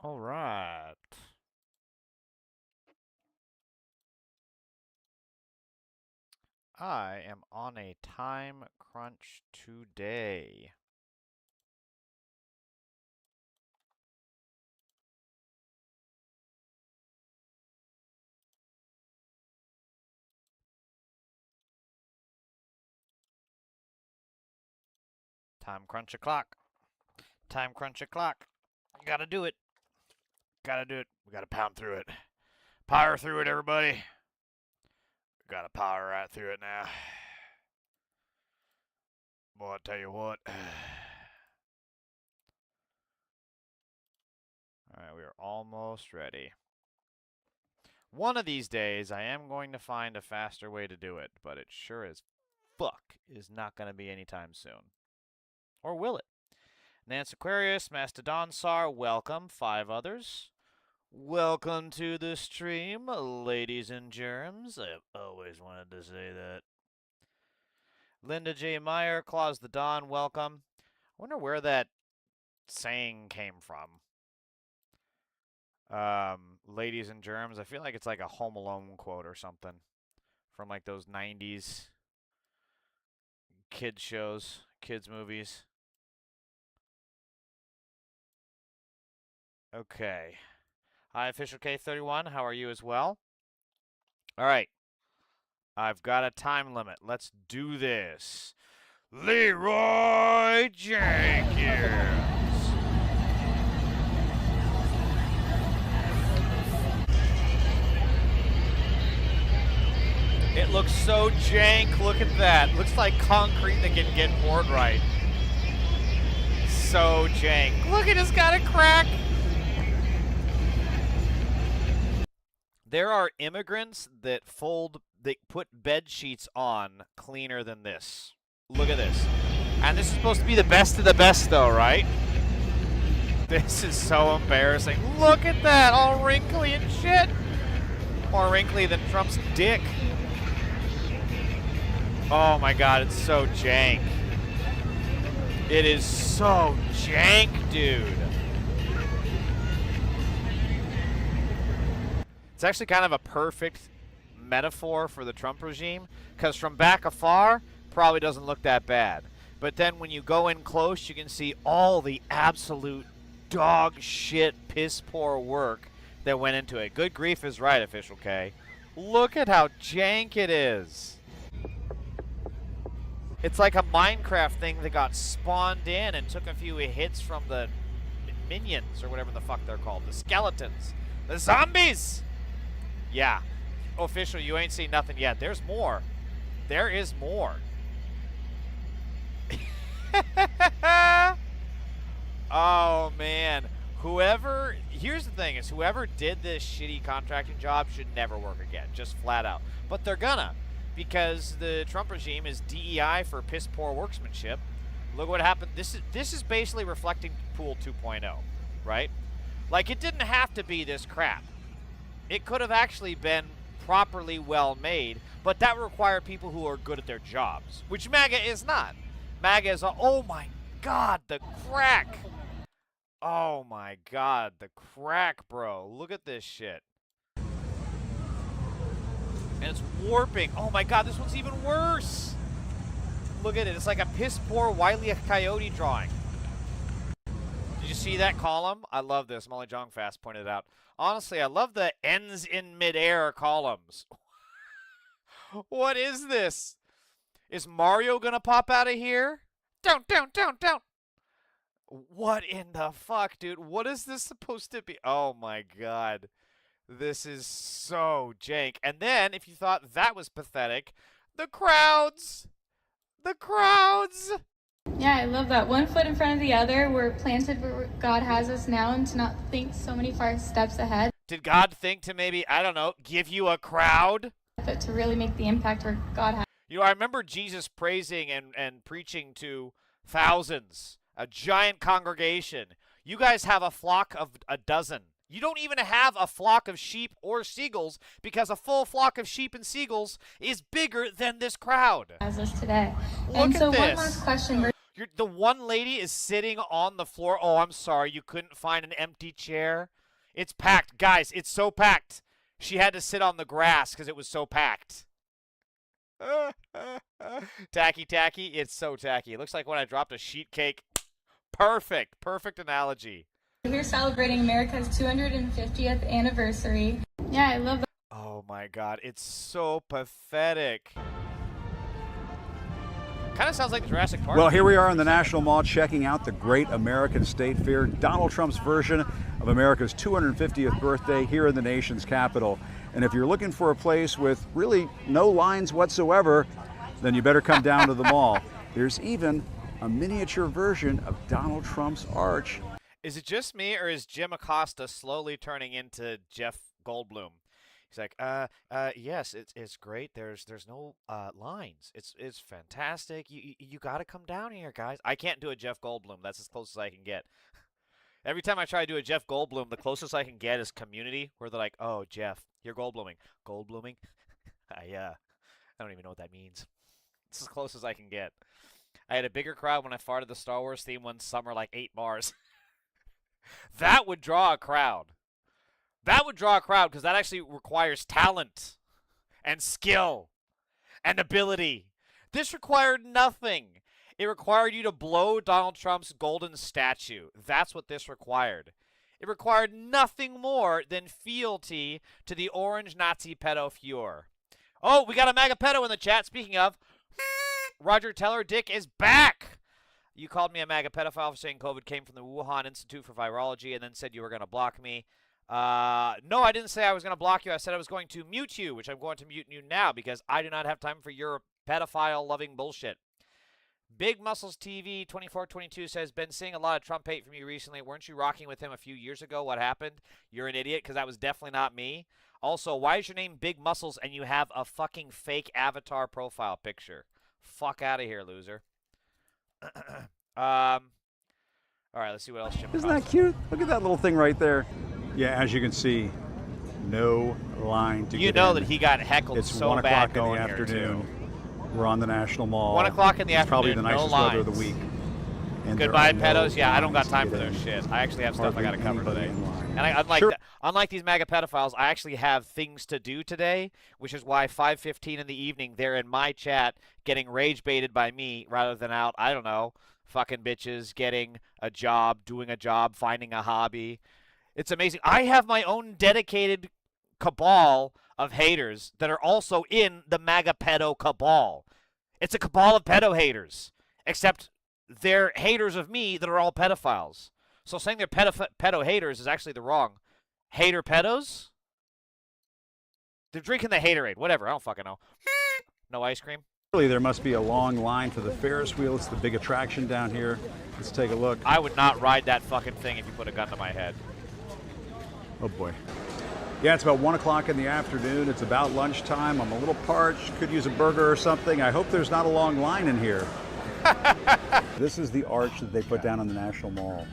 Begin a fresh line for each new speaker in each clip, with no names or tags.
All right. I am on a time crunch today. Time crunch o'clock. Time crunch o'clock. Gotta do it. Gotta do it. We gotta pound through it. Power through it, everybody. We gotta power right through it now. Boy, I tell you what. Alright, we are almost ready. One of these days, I am going to find a faster way to do it, but it sure as fuck is not going to be anytime soon. Or will it? Nance Aquarius, Mastodon Sar, welcome. 5 others. Welcome to the stream, ladies and germs. I've always wanted to say that. Linda J. Meyer, Claus the Dawn, welcome. I wonder where that saying came from. Ladies and germs. I feel like it's like a Home Alone quote or something from like those 90s kids shows, kids movies. Okay. Hi, Official K31. How are you as well? All right. I've got a time limit. Let's do this. Leroy Jenkins. It looks so jank. Look at that. Looks like concrete that can get poured right. So jank. Look, it has got a crack. There are immigrants that put bed sheets on cleaner than this. Look at this. And this is supposed to be the best of the best, though, right? This is so embarrassing. Look at that, all wrinkly and shit. More wrinkly than Trump's dick. Oh my god, it's so jank. It is so jank, dude. It's actually kind of a perfect metaphor for the Trump regime, because from back afar, probably doesn't look that bad. But then when you go in close, you can see all the absolute dog shit, piss poor work that went into it. Good grief is right, Official K. Look at how jank it is. It's like a Minecraft thing that got spawned in and took a few hits from the minions, or whatever the fuck they're called. The skeletons. The zombies! Yeah. Official, you ain't seen nothing yet. There's more. There is more. Oh, man. Here's the thing, is whoever did this shitty contracting job should never work again. Just flat out. But they're gonna. Because the Trump regime is DEI for piss poor workmanship. Look what happened. This is basically reflecting Pool 2.0, right? Like, it didn't have to be this crap. It could have actually been properly well made, but that would require people who are good at their jobs, which MAGA is not. MAGA is oh my god, the crack. Oh my god, the crack, bro. Look at this shit. And it's warping. Oh my god, this one's even worse. Look at it. It's like a piss poor Wile E. Coyote drawing. Did you see that column? I love this. Molly Jongfast pointed it out. Honestly, I love the ends in midair columns. What is this? Is Mario gonna pop out of here? Don't. What in the fuck, dude? What is this supposed to be? Oh my god. This is so jank. And then, if you thought that was pathetic, the crowds! The crowds!
Yeah, I love that. One foot in front of the other. We're planted where God has us now, and to not think so many far steps ahead.
Did God think to maybe, I don't know, give you a crowd?
But to really make the impact where God has.
You know, I remember Jesus praising and preaching to thousands, a giant congregation. You guys have a flock of a dozen. You don't even have a flock of sheep or seagulls, because a full flock of sheep and seagulls is bigger than this crowd.
As us today.
Look
and
at
so
this.
one last question.
The one lady is sitting on the floor. Oh, I'm sorry. You couldn't find an empty chair? It's packed. Guys, it's so packed. She had to sit on the grass because it was so packed. Tacky, tacky. It's so tacky. It looks like when I dropped a sheet cake. Perfect. Perfect analogy.
We're celebrating America's 250th anniversary. Yeah, I love that.
Oh my God. It's so pathetic. Kind of sounds like Jurassic Park.
Well, here we are in the National Mall checking out the Great American State Fair, Donald Trump's version of America's 250th birthday here in the nation's capital. And if you're looking for a place with really no lines whatsoever, then you better come down to the mall. There's even a miniature version of Donald Trump's arch.
Is it just me, or is Jim Acosta slowly turning into Jeff Goldblum? He's like, yes, it's great. There's no lines. It's fantastic. You got to come down here, guys. I can't do a Jeff Goldblum. That's as close as I can get. Every time I try to do a Jeff Goldblum, the closest I can get is Community, where they're like, "Oh, Jeff, you're Goldbluming." Goldbluming? I don't even know what that means. It's as close as I can get. I had a bigger crowd when I farted the Star Wars theme one summer, like 8 bars. That would draw a crowd. That would draw a crowd because that actually requires talent and skill and ability. This required nothing. It required you to blow Donald Trump's golden statue. That's what this required. It required nothing more than fealty to the orange Nazi pedo furor. Oh, we got a MAGA pedo in the chat. Speaking of, Roger Teller Dick is back. You called me a MAGA pedophile for saying COVID came from the Wuhan Institute for Virology and then said you were going to block me. No, I didn't say I was going to block you. I said I was going to mute you, which I'm going to mute you now because I do not have time for your pedophile-loving bullshit. Big Muscles TV 2422 says, been seeing a lot of Trump hate from you recently. Weren't you rocking with him a few years ago? What happened? You're an idiot because that was definitely not me. Also, why is your name Big Muscles and you have a fucking fake avatar profile picture? Fuck out of here, loser. All right, let's see what else Jim
Isn't that cute? Look at that little thing right there. Yeah, as you can see, no line to
You
get
know
in.
that he got heckled
It's
so
1
bad
o'clock in
going
the
here,
afternoon.
too.
We're on the National Mall.
1 o'clock in the
It's
afternoon,
probably the
no
nicest
lines.
weather of the week. And there
Goodbye,
are no
pedos. Yeah, I don't got
lines
time
to
for
get
their
in.
shit. I actually have stuff I got to
Hardly
cover today.
anybody in line.
And unlike,
Sure.
unlike these MAGA pedophiles, I actually have things to do today, which is why 5:15 in the evening, they're in my chat getting rage baited by me rather than out, I don't know, fucking bitches, getting a job, doing a job, finding a hobby. It's amazing. I have my own dedicated cabal of haters that are also in the MAGA pedo cabal. It's a cabal of pedo haters, except they're haters of me that are all pedophiles. So saying they're pedo haters is actually the wrong. Hater pedos? They're drinking the haterade. Whatever. I don't fucking know. No ice cream?
Really, there must be a long line for the Ferris wheel. It's the big attraction down here. Let's take a look.
I would not ride that fucking thing if you put a gun to my head.
Oh boy. Yeah, it's about 1 o'clock in the afternoon. It's about lunchtime. I'm a little parched. Could use a burger or something. I hope there's not a long line in here. This is the arch that they put down on the National Mall.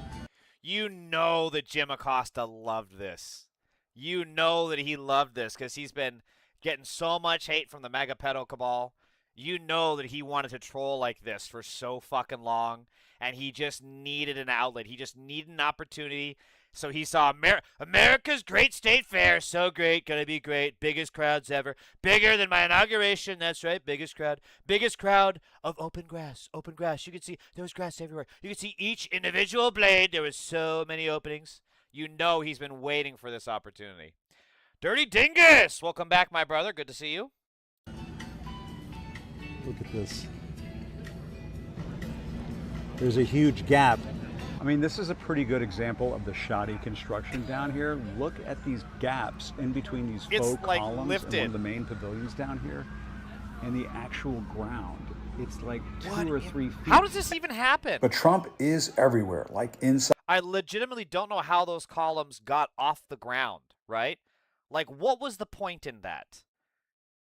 You know that Jim Acosta loved this. You know that he loved this because he's been getting so much hate from the MAGA pedo cabal. You know that he wanted to troll like this for so fucking long, and he just needed an outlet. He just needed an opportunity. So he saw America's Great State Fair. So great. Gonna be great. Biggest crowds ever. Bigger than my inauguration. That's right. Biggest crowd. Biggest crowd of open grass. Open grass. You could see there was grass everywhere. You could see each individual blade. There was so many openings. You know he's been waiting for this opportunity. Dirty Dingus. Welcome back, my brother. Good to see you.
Look at this. There's a huge gap. I mean, this is a pretty good example of the shoddy construction down here. Look at these gaps in between these
It's
faux
like
columns
lifted.
and one of the main pavilions down here and the actual ground. It's like 2 or 3 feet.
How does this even happen?
But Trump is everywhere, like inside.
I legitimately don't know how those columns got off the ground, right? Like, what was the point in that?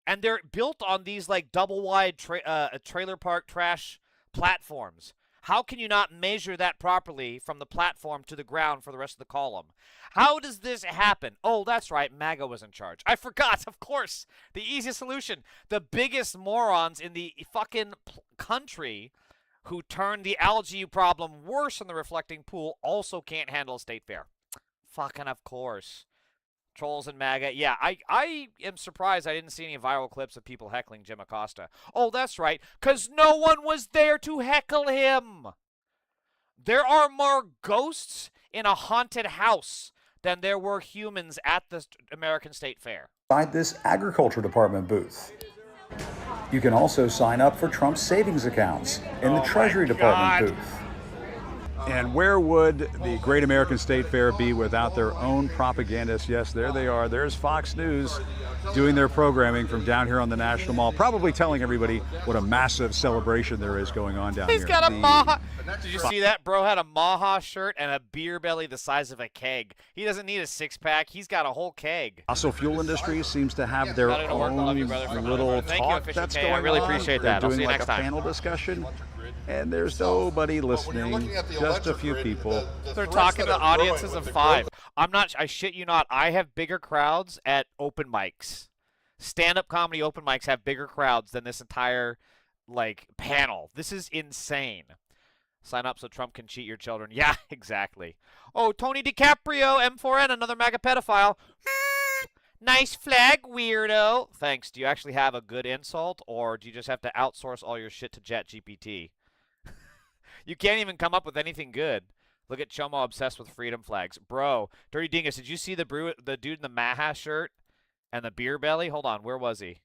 And they're built on these, like, double-wide trailer park trash platforms. How can you not measure that properly from the platform to the ground for the rest of the column? How does this happen? Oh, that's right. MAGA was in charge. I forgot, of course. The easiest solution. The biggest morons in the fucking country who turned the algae problem worse in the reflecting pool, also can't handle a state fair. Fucking of course. Trolls and MAGA. Yeah, I am surprised I didn't see any viral clips of people heckling Jim Acosta. Oh, that's right, because no one was there to heckle him. There are more ghosts in a haunted house than there were humans at the American State Fair.
Inside this Agriculture Department booth. You can also sign up for Trump's savings accounts in the Treasury Department booth.
And where would the Great American State Fair be without their own propagandists? Yes, there they are. There's Fox News doing their programming from down here on the National Mall, probably telling everybody what a massive celebration there is going on down here.
He's got a Maha. Did you see that? Bro had a Maha shirt and a beer belly the size of a keg. He doesn't need a six-pack. He's got a whole keg.
Fossil fuel industry seems to have their own little talk that's going on.
I really appreciate that.
They're
I'll see
doing
you
like
next
a
time.
panel discussion. And there's nobody listening, just a few people.
They're talking to audiences of 5. I shit you not, I have bigger crowds at open mics. Stand-up comedy open mics have bigger crowds than this entire, panel. This is insane. Sign up so Trump can cheat your children. Yeah, exactly. Oh, Tony DiCaprio, M4N, another MAGA pedophile. Nice flag, weirdo. Thanks. Do you actually have a good insult, or do you just have to outsource all your shit to ChatGPT? You can't even come up with anything good. Look at Chomo obsessed with freedom flags. Bro, Dirty Dingus, did you see the dude in the Maha shirt and the beer belly? Hold on, where was he?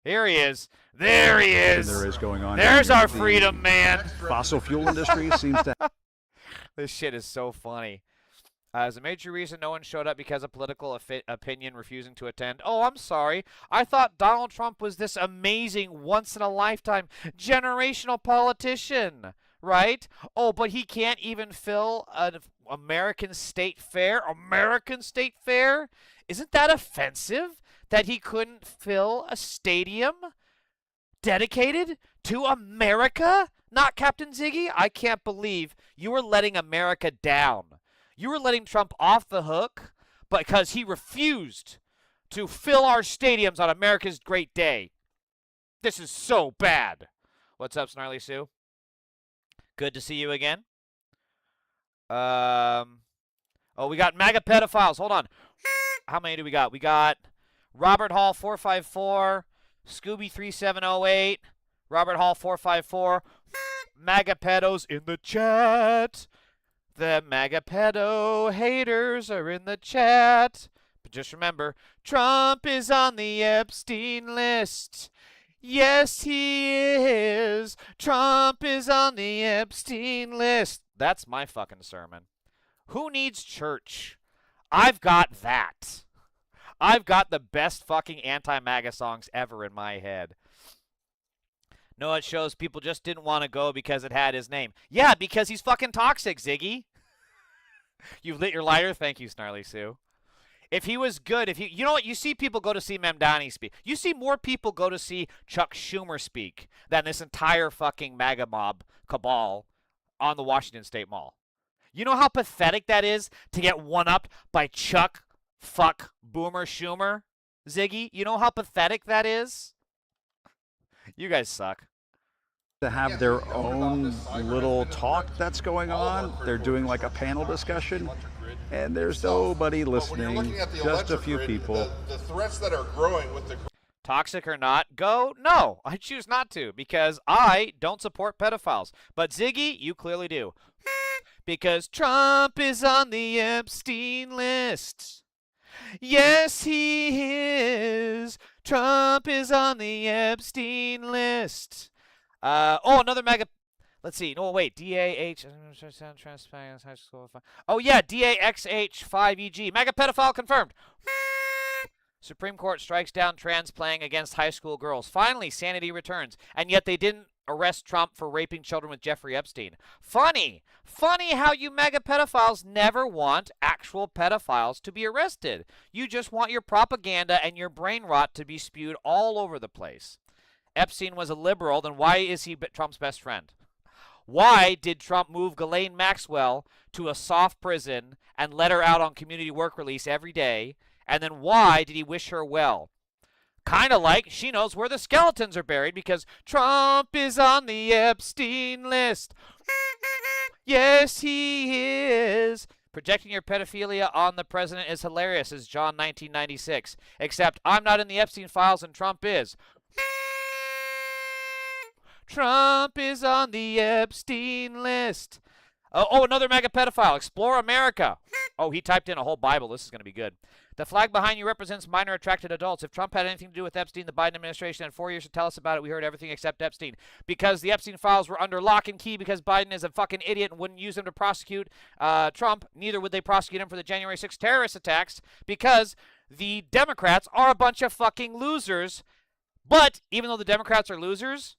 Here he is. There he is.
There is going on.
There's our freedom, man.
Fossil fuel industry seems to.
This shit is so funny. As a major reason no one showed up because of political opinion refusing to attend. Oh, I'm sorry. I thought Donald Trump was this amazing, once-in-a-lifetime, generational politician, right? Oh, but he can't even fill an American State Fair? American State Fair? Isn't that offensive that he couldn't fill a stadium dedicated to America? Not Captain Ziggy? I can't believe you were letting America down. You were letting Trump off the hook because he refused to fill our stadiums on America's great day. This is so bad. What's up, Snarly Sue? Good to see you again. Oh, we got MAGA pedophiles. Hold on. How many do we got? We got Robert Hall 454, Scooby 3708, Robert Hall 454, MAGA pedos in the chat. The MAGA pedo haters are in the chat. But just remember, Trump is on the Epstein list. Yes, he is. Trump is on the Epstein list. That's my fucking sermon. Who needs church? I've got that. I've got the best fucking anti-MAGA songs ever in my head. No, it shows people just didn't want to go because it had his name. Yeah, because he's fucking toxic, Ziggy. You've lit your lighter? Thank you, Snarly Sue. If he was good, you know what? You see people go to see Mamdani speak. You see more people go to see Chuck Schumer speak than this entire fucking MAGA mob cabal on the Washington State Mall. You know how pathetic that is to get one-upped by Chuck fuck Boomer Schumer, Ziggy? You know how pathetic that is? You guys suck.
To have their own little talk that's going on. They're doing like a panel discussion, and there's nobody listening, just a few people.
The threats that are growing with the
Toxic or not, go? No, I choose not to because I don't support pedophiles. But Ziggy, you clearly do. Because Trump is on the Epstein list. Yes, he is. Trump is on the Epstein list. Another MAGA. Let's see. No, wait. DAH. High school. Oh, yeah. DAXH5EG. MAGA pedophile confirmed. Supreme Court strikes down trans playing against high school girls. Finally, sanity returns. And yet they didn't arrest Trump for raping children with Jeffrey Epstein. Funny. Funny how you MAGA pedophiles never want actual pedophiles to be arrested. You just want your propaganda and your brain rot to be spewed all over the place. Epstein was a liberal, then why is he Trump's best friend? Why did Trump move Ghislaine Maxwell to a soft prison and let her out on community work release every day? And then why did he wish her well? Kind of like she knows where the skeletons are buried because Trump is on the Epstein list. Yes, he is. Projecting your pedophilia on the president is hilarious, says John 1996. Except I'm not in the Epstein files and Trump is. Trump is on the Epstein list. Oh, another mega pedophile. Explore America. Oh, he typed in a whole Bible. This is going to be good. The flag behind you represents minor attracted adults. If Trump had anything to do with Epstein, the Biden administration had 4 years to tell us about it. We heard everything except Epstein. Because the Epstein files were under lock and key because Biden is a fucking idiot and wouldn't use them to prosecute Trump. Neither would they prosecute him for the January 6th terrorist attacks because the Democrats are a bunch of fucking losers. But even though the Democrats are losers,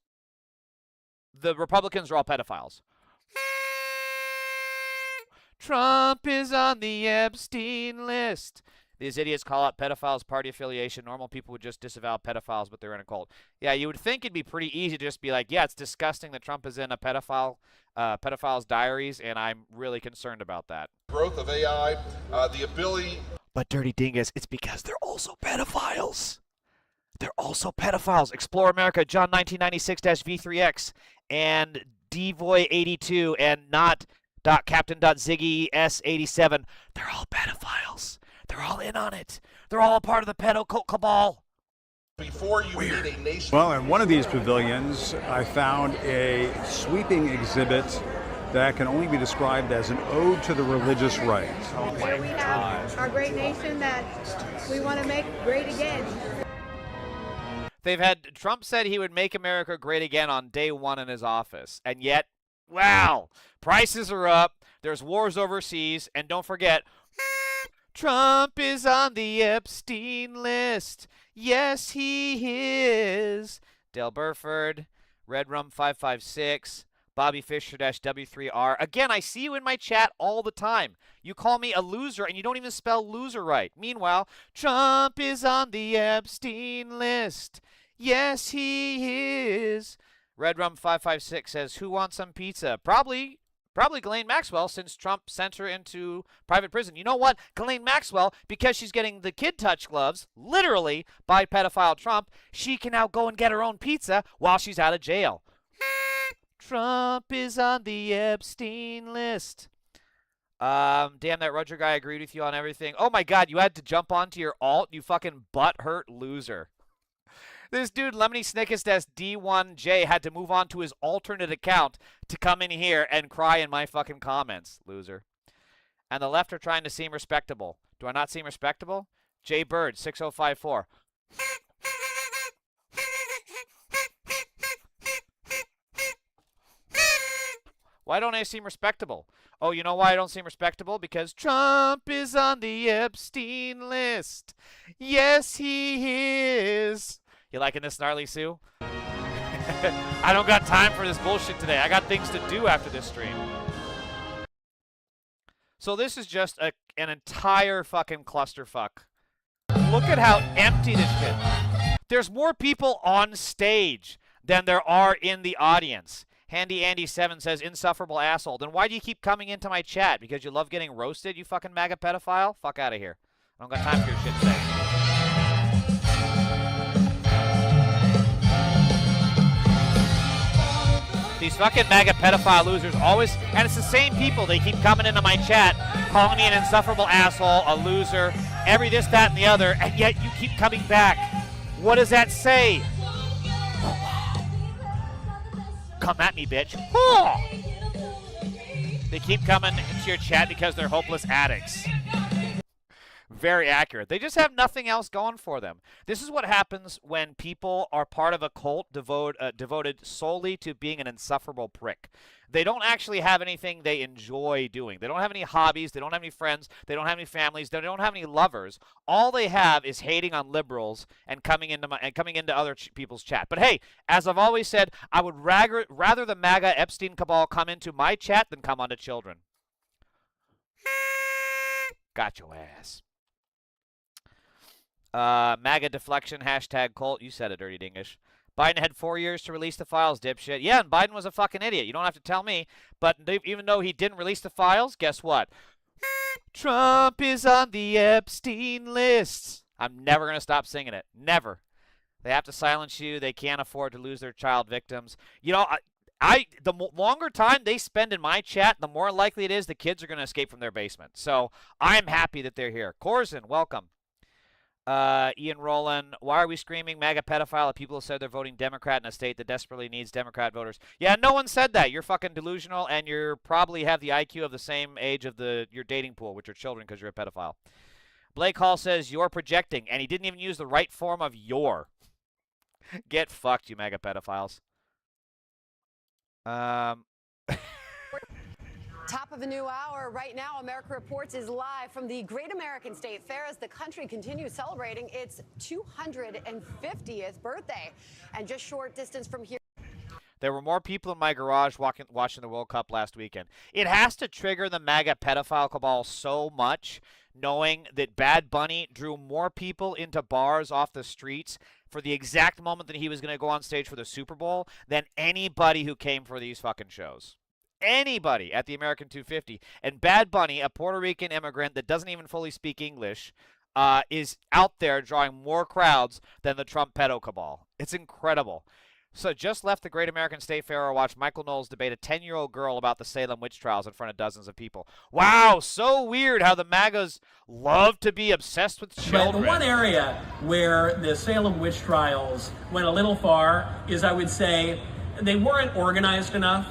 the Republicans are all pedophiles. Trump is on the Epstein list. These idiots call out pedophiles party affiliation. Normal people would just disavow pedophiles, but they're in a cult. Yeah, you would think it'd be pretty easy to just be like, yeah, it's disgusting that Trump is in a pedophile's diaries, and I'm really concerned about that.
Growth of AI, the ability.
But Dirty Dingus, it's because they're also pedophiles. They're also pedophiles. Explore America, John 1996-V3X, and Dvoy82, and not Captain.Ziggy S87. They're all pedophiles. They're all in on it. They're all a part of the pedo cabal.
Before you meet a nation.
Well, in one of these pavilions, I found a sweeping exhibit that can only be described as an ode to the religious right.
Here we have our great nation that we want to make great again.
They've had Trump said he would make America great again on day one in his office. And yet, wow, prices are up. There's wars overseas. And don't forget, Trump is on the Epstein list. Yes, he is. Dale Burford, Red Rum 556, Bobby Fisher-W3R. Again, I see you in my chat all the time. You call me a loser and you don't even spell loser right. Meanwhile, Trump is on the Epstein list. Yes, he is. Red Rum 556 says, who wants some pizza? Probably Ghislaine Maxwell, since Trump sent her into private prison. You know what? Ghislaine Maxwell, because she's getting the kid touch gloves, literally, by pedophile Trump, she can now go and get her own pizza while she's out of jail. Trump is on the Epstein list. Damn, that Roger guy agreed with you on everything. Oh my God, you had to jump onto your alt, you fucking butthurt loser. This dude, Lemony Snickest D1J, had to move on to his alternate account to come in here and cry in my fucking comments, loser. And the left are trying to seem respectable. Do I not seem respectable? Jay Bird, 6054. Why don't I seem respectable? Oh, you know why I don't seem respectable? Because Trump is on the Epstein list. Yes, he is. You liking this, Gnarly Sue? I don't got time for this bullshit today. I got things to do after this stream. So this is just an entire fucking clusterfuck. Look at how empty this shit. There's more people on stage than there are in the audience. Handy Andy 7 says, insufferable asshole. Then why do you keep coming into my chat? Because you love getting roasted, you fucking MAGA pedophile? Fuck out of here. I don't got time for your shit today. These fucking MAGA pedophile losers always, and it's the same people, they keep coming into my chat, calling me an insufferable asshole, a loser, every this, that, and the other, and yet you keep coming back. What does that say? Come at me, bitch. They keep coming into your chat because they're hopeless addicts. Very accurate. They just have nothing else going for them. This is what happens when people are part of a cult devoted solely to being an insufferable prick. They don't actually have anything they enjoy doing. They don't have any hobbies. They don't have any friends. They don't have any families. They don't have any lovers. All they have is hating on liberals and coming into other people's chat. But hey, as I've always said, I would rather the MAGA Epstein cabal come into my chat than come onto children. Got your ass. MAGA deflection, hashtag cult. You said it, Dirty Dingish. Biden had 4 years to release the files, dipshit. Yeah, and Biden was a fucking idiot. You don't have to tell me. But even though he didn't release the files, guess what? Trump is on the Epstein list. I'm never going to stop singing it. Never. They have to silence you. They can't afford to lose their child victims. You know, the longer time they spend in my chat, the more likely it is the kids are going to escape from their basement. So I'm happy that they're here. Corzin, welcome. Ian Rowland, why are we screaming MAGA pedophile at people who said they're voting Democrat in a state that desperately needs Democrat voters? Yeah, no one said that. You're fucking delusional, and you probably have the IQ of the same age of your dating pool, which are children, because you're a pedophile. Blake Hall says you're projecting, and he didn't even use the right form of your. Get fucked, you MAGA pedophiles.
Top of a new hour. Right now, America Reports is live from the Great American State Fair as the country continues celebrating its 250th birthday. And just short distance from here.
There were more people in my garage watching the World Cup last weekend. It has to trigger the MAGA pedophile cabal so much, knowing that Bad Bunny drew more people into bars off the streets for the exact moment that he was going to go on stage for the Super Bowl than anybody who came for these fucking shows. Anybody at the American 250. And Bad Bunny, a Puerto Rican immigrant that doesn't even fully speak English, is out there drawing more crowds than the Trump pedo cabal. It's incredible. So just left the Great American State Fair to watch Michael Knowles debate a 10-year-old girl about the Salem witch trials in front of dozens of people. Wow, so weird how the MAGAs love to be obsessed with children.
But the one area where the Salem witch trials went a little far is, I would say, they weren't organized enough.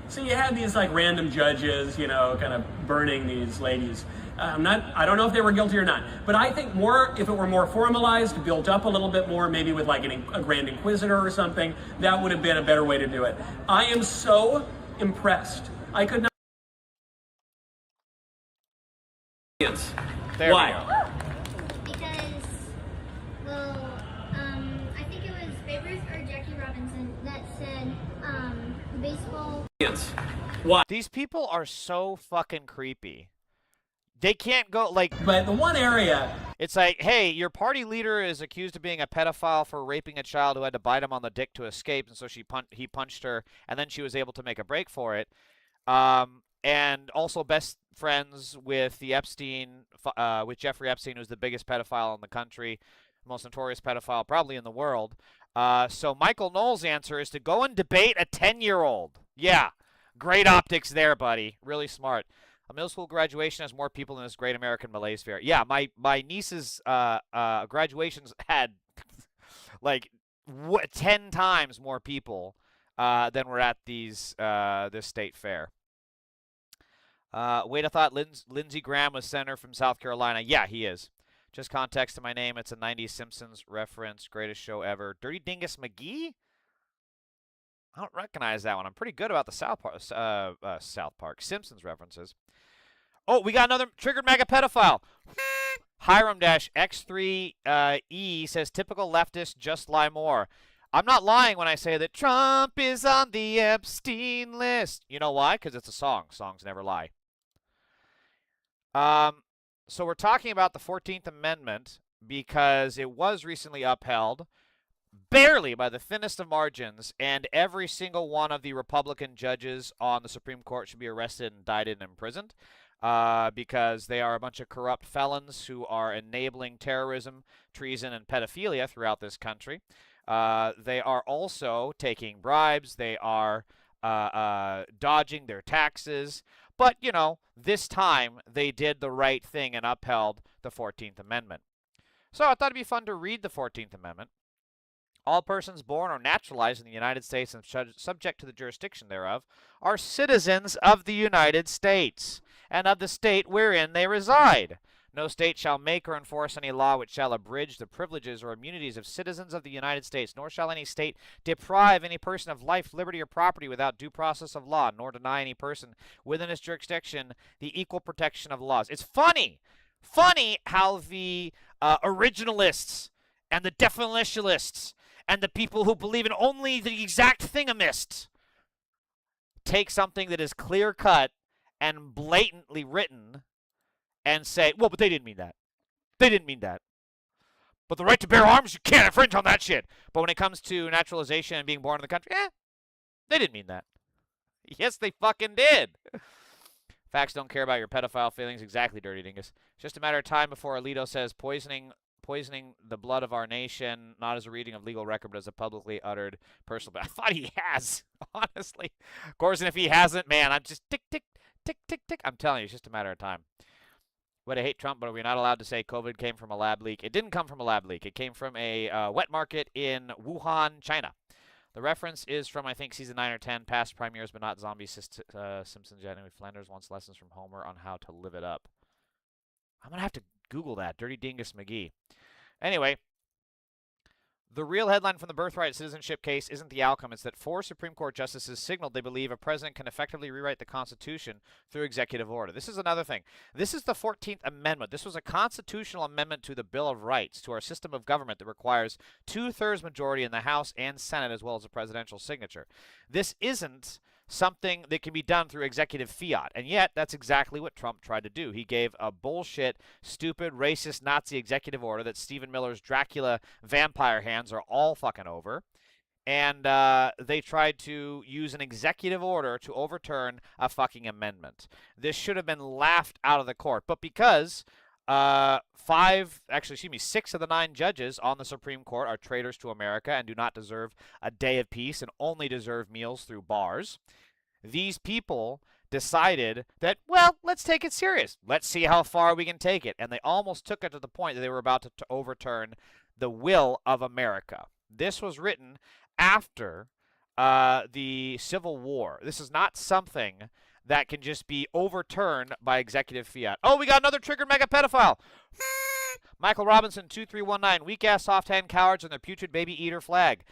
So you had these like random judges, you know, kind of burning these ladies. I don't know if they were guilty or not, but I think if it were more formalized, built up a little bit more, maybe with like a grand inquisitor or something, that would have been a better way to do it. I am so impressed. I could not.
There
Why?
Because, well, I think it was Babe Ruth or Jackie Robinson that said, baseball.
Why?
These people are so fucking creepy. They can't go, like...
But the one area...
It's like, hey, your party leader is accused of being a pedophile for raping a child who had to bite him on the dick to escape, and so he punched her, and then she was able to make a break for it. And also best friends with the with Jeffrey Epstein, who's the biggest pedophile in the country, most notorious pedophile probably in the world. So Michael Knowles' answer is to go and debate a 10-year-old. Yeah, great optics there, buddy. Really smart. A middle school graduation has more people than this Great American Malaise Fair. Yeah, my niece's graduations had like 10 times more people than were at this state fair. Wait, I thought Lindsey Graham was senator from South Carolina. Yeah, he is. Just context to my name. It's a 90s Simpsons reference. Greatest show ever. Dirty Dingus McGee? I don't recognize that one. I'm pretty good about the South Park Simpsons references. Oh, we got another triggered MAGA pedophile. Hiram-X3E says, typical leftist, just lie more. I'm not lying when I say that Trump is on the Epstein list. You know why? Because it's a song. Songs never lie. So we're talking about the 14th Amendment because it was recently upheld, barely by the thinnest of margins, and every single one of the Republican judges on the Supreme Court should be arrested, indicted, and imprisoned because they are a bunch of corrupt felons who are enabling terrorism, treason, and pedophilia throughout this country. They are also taking bribes. They are dodging their taxes. But, you know, this time they did the right thing and upheld the 14th Amendment. So I thought it'd be fun to read the 14th Amendment. All persons born or naturalized in the United States and subject to the jurisdiction thereof are citizens of the United States and of the state wherein they reside. No state shall make or enforce any law which shall abridge the privileges or immunities of citizens of the United States, nor shall any state deprive any person of life, liberty, or property without due process of law, nor deny any person within its jurisdiction the equal protection of laws. It's funny how the originalists and the definitionalists and the people who believe in only the exact thingamists take something that is clear-cut and blatantly written and say, well, but they didn't mean that. They didn't mean that. But the right to bear arms, you can't infringe on that shit. But when it comes to naturalization and being born in the country, they didn't mean that. Yes, they fucking did. Facts don't care about your pedophile feelings. Exactly, Dirty Dingus. It's just a matter of time before Alito says poisoning poisoning the blood of our nation, not as a reading of legal record, but as a publicly uttered personal. But I thought he has, honestly. Of course, and if he hasn't, man, I'm just tick, tick, tick, tick, tick. I'm telling you, it's just a matter of time. Would I hate Trump, but we're not allowed to say COVID came from a lab leak. It didn't come from a lab leak. It came from a wet market in Wuhan, China. The reference is from, I think, season 9 or 10, past prime years, but not zombie Simpsons yet. Anyway, Flanders wants lessons from Homer on how to live it up. I'm going to have to Google that. Dirty Dingus McGee. Anyway, the real headline from the birthright citizenship case isn't the outcome. It's that 4 Supreme Court justices signaled they believe a president can effectively rewrite the Constitution through executive order. This is another thing. This is the 14th Amendment. This was a constitutional amendment to the Bill of Rights, to our system of government that requires 2/3 majority in the House and Senate, as well as a presidential signature. This isn't something that can be done through executive fiat. And yet, that's exactly what Trump tried to do. He gave a bullshit, stupid, racist, Nazi executive order that Stephen Miller's Dracula vampire hands are all fucking over. And they tried to use an executive order to overturn a fucking amendment. This should have been laughed out of the court. But because 6 of the 9 judges on the Supreme Court are traitors to America and do not deserve a day of peace and only deserve meals through bars, these people decided that, well, let's take it serious. Let's see how far we can take it. And they almost took it to the point that they were about to overturn the will of America. This was written after the Civil War. This is not something that can just be overturned by executive fiat. Oh, we got another triggered mega pedophile. Michael Robinson, 2319, weak-ass soft-hand cowards and their putrid baby eater flag.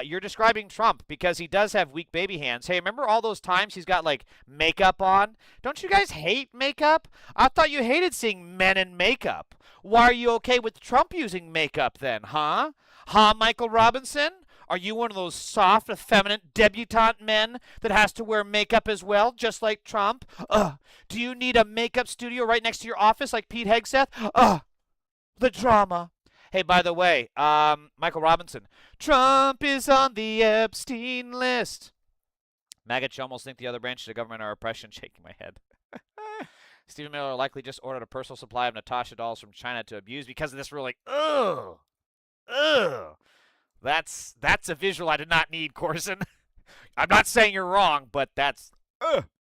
You're describing Trump because he does have weak baby hands. Hey, remember all those times he's got, like, makeup on? Don't you guys hate makeup? I thought you hated seeing men in makeup. Why are you okay with Trump using makeup then, huh? Huh, Michael Robinson? Are you one of those soft, effeminate, debutante men that has to wear makeup as well, just like Trump? Do you need a makeup studio right next to your office like Pete Hegseth? The drama. Hey, by the way, Michael Robinson, Trump is on the Epstein list. Maggots almost think the other branches of government are oppression. Shaking my head. Stephen Miller likely just ordered a personal supply of Natasha dolls from China to abuse because of this ruling. Ugh. That's a visual I did not need, Corson. I'm not saying you're wrong, but that's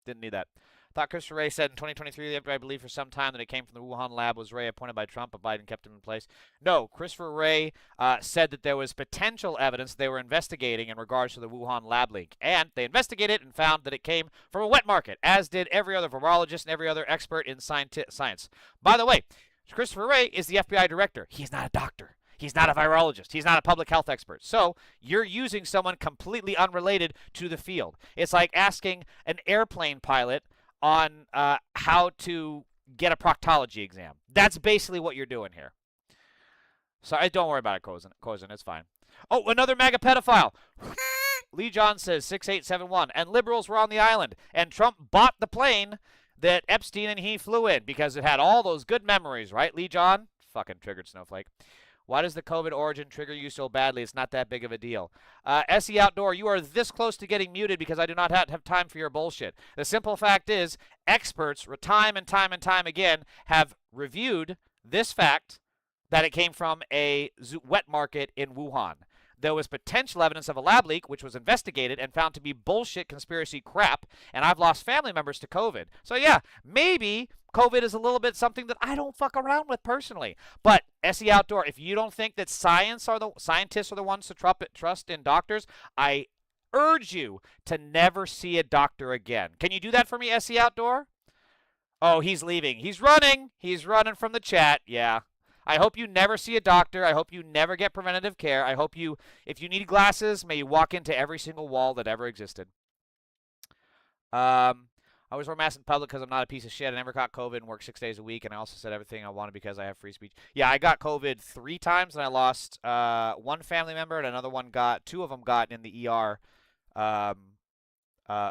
didn't need that. Thought Christopher Wray said in 2023, the FBI believed for some time that it came from the Wuhan lab. Was Wray appointed by Trump, but Biden kept him in place? No, Christopher Wray said that there was potential evidence they were investigating in regards to the Wuhan lab leak. And they investigated and found that it came from a wet market, as did every other virologist and every other expert in science. By the way, Christopher Wray is the FBI director. He's not a doctor. He's not a virologist. He's not a public health expert. So you're using someone completely unrelated to the field. It's like asking an airplane pilot on how to get a proctology exam. That's basically what you're doing here. Sorry, don't worry about it, Cozen. It's fine. Oh, another MAGA pedophile. Lee John says 6871. And liberals were on the island. And Trump bought the plane that Epstein and he flew in because it had all those good memories, right, Lee John? Fucking triggered snowflake. Why does the COVID origin trigger you so badly? It's not that big of a deal. SE Outdoor, you are this close to getting muted because I do not have time for your bullshit. The simple fact is, experts, time and time again, have reviewed this fact that it came from a wet market in Wuhan. There was potential evidence of a lab leak, which was investigated and found to be bullshit conspiracy crap, and I've lost family members to COVID. So yeah, maybe COVID is a little bit something that I don't fuck around with personally. But SE Outdoor, if you don't think that scientists are the ones to trust in doctors, I urge you to never see a doctor again. Can you do that for me, SE Outdoor? Oh, he's leaving. He's running. He's running from the chat. Yeah. I hope you never see a doctor. I hope you never get preventative care. I hope you, if you need glasses, may you walk into every single wall that ever existed. I always wear masks in public because I'm not a piece of shit. I never caught COVID and work 6 days a week, and I also said everything I wanted because I have free speech. Yeah, I got COVID 3 times, and I lost one family member, and another one two of them got in the ER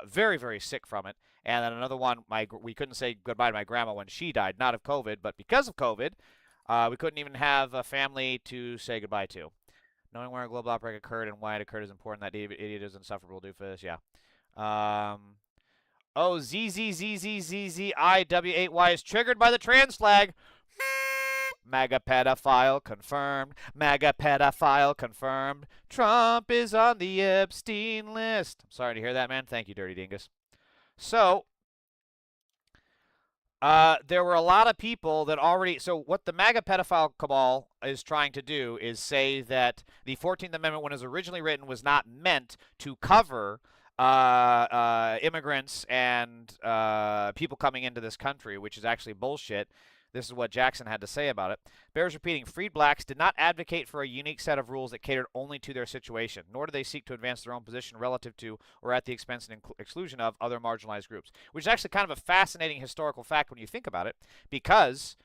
very, very sick from it. And then another one, we couldn't say goodbye to my grandma when she died, not of COVID, but because of COVID. We couldn't even have a family to say goodbye to. Knowing where a global outbreak occurred and why it occurred is important. That idiot is insufferable to do for this. Yeah. Oh, ZZZZZZIW8Y is triggered by the trans flag. MAGA pedophile confirmed. MAGA pedophile confirmed. Trump is on the Epstein list. I'm sorry to hear that, man. Thank you, Dirty Dingus. So, there were a lot of people that already. So, what the MAGA pedophile cabal is trying to do is say that the 14th Amendment, when it was originally written, was not meant to cover immigrants and people coming into this country, which is actually bullshit. This is what Jackson had to say about it. Bears repeating, freed blacks did not advocate for a unique set of rules that catered only to their situation, nor did they seek to advance their own position relative to or at the expense and exclusion of other marginalized groups, which is actually kind of a fascinating historical fact when you think about it, because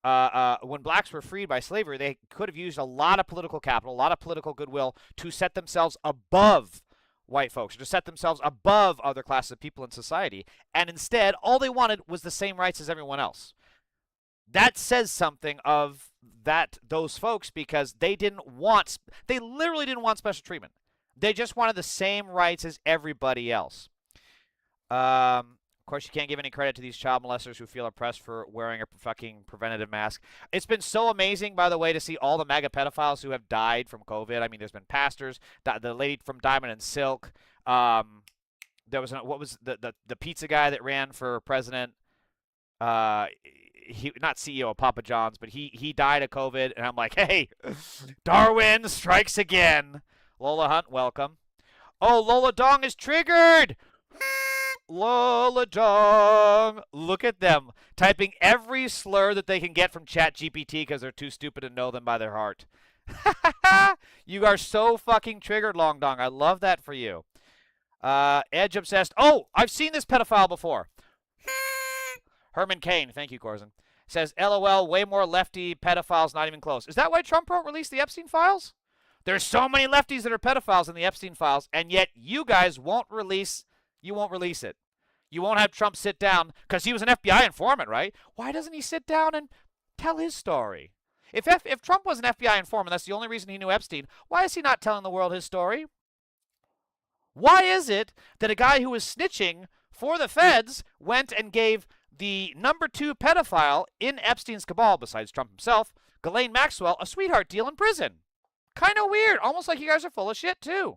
when blacks were freed by slavery, they could have used a lot of political capital, a lot of political goodwill to set themselves above white folks, or to set themselves above other classes of people in society. And instead, all they wanted was the same rights as everyone else. That says something of those folks, because they literally didn't want special treatment. They just wanted the same rights as everybody else. Of course, you can't give any credit to these child molesters who feel oppressed for wearing a fucking preventative mask. It's been so amazing, by the way, to see all the MAGA pedophiles who have died from COVID. I mean, there's been pastors, the lady from Diamond and Silk. There was the pizza guy that ran for president. He not CEO of Papa John's, but he died of COVID, and I'm like, hey, Darwin strikes again. Lola Hunt, welcome. Oh, Lola Dong is triggered. Lola Dong. Look at them typing every slur that they can get from ChatGPT because they're too stupid to know them by their heart. You are so fucking triggered, Long Dong. I love that for you. Edge obsessed. Oh, I've seen this pedophile before. Herman Cain, thank you, Corzin, says, LOL, way more lefty pedophiles, not even close. Is that why Trump won't release the Epstein files? There's so many lefties that are pedophiles in the Epstein files, and yet you guys won't release it. You won't have Trump sit down, because he was an FBI informant, right? Why doesn't he sit down and tell his story? If Trump was an FBI informant, that's the only reason he knew Epstein, why is he not telling the world his story? Why is it that a guy who was snitching for the feds went and gave the number 2 pedophile in Epstein's cabal, besides Trump himself, Ghislaine Maxwell, a sweetheart deal in prison? Kind of weird. Almost like you guys are full of shit, too.